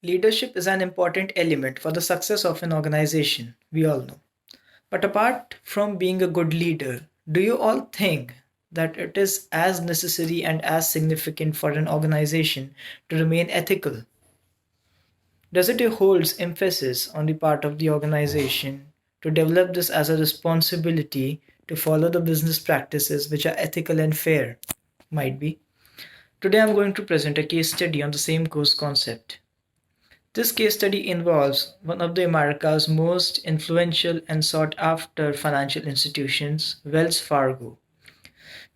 Leadership is an important element for the success of an organization, we all know. But apart from being a good leader, do you all think that it is as necessary and as significant for an organization to remain ethical? Does it hold emphasis on the part of the organization to develop this as a responsibility to follow the business practices which are ethical and fair? Might be. Today I'm going to present a case study on the same course concept. This case study involves one of the America's most influential and sought after financial institutions, Wells Fargo.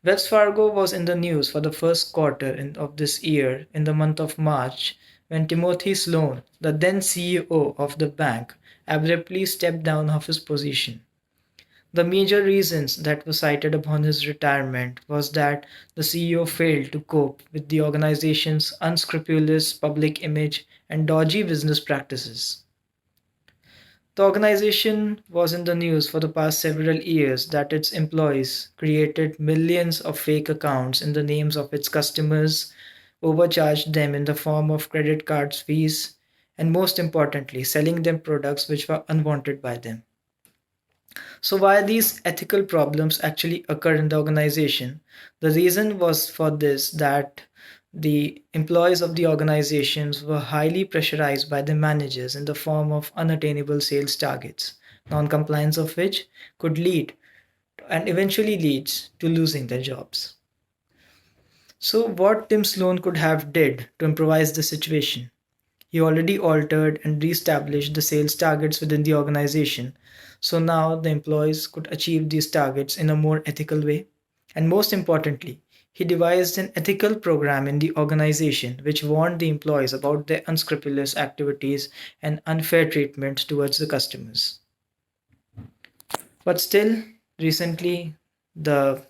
Wells Fargo was in the news for the first quarter of this year in the month of March when Timothy Sloan, the then CEO of the bank, abruptly stepped down of his position. The major reasons that were cited upon his retirement was that the CEO failed to cope with the organization's unscrupulous public image and dodgy business practices. The organization was in the news for the past several years that its employees created millions of fake accounts in the names of its customers, overcharged them in the form of credit cards fees, and most importantly, selling them products which were unwanted by them. So, why these ethical problems actually occur in the organization? The reason was for this that the employees of the organizations were highly pressurized by the managers in the form of unattainable sales targets, non-compliance of which could lead and eventually leads to losing their jobs. So what Tim Sloan could have did to improvise the situation? He already altered and reestablished the sales targets within the organization. So now the employees could achieve these targets in a more ethical way. And most importantly, he devised an ethical program in the organization which warned the employees about their unscrupulous activities and unfair treatment towards the customers. But still, recently, the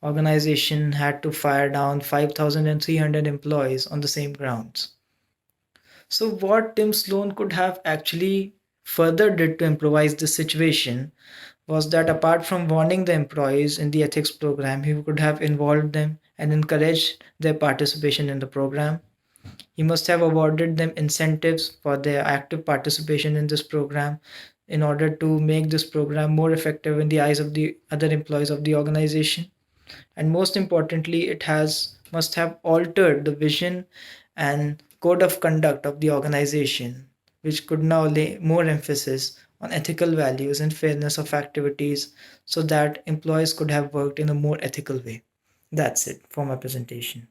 organization had to fire down 5,300 employees on the same grounds. So, what Tim Sloan could have actually further did to improvise this situation was that apart from warning the employees in the ethics program, he could have involved them and encouraged their participation in the program. He must have awarded them incentives for their active participation in this program in order to make this program more effective in the eyes of the other employees of the organization. And most importantly, it has must have altered the vision and code of conduct of the organization, which could now lay more emphasis on ethical values and fairness of activities so that employees could have worked in a more ethical way. That's it for my presentation.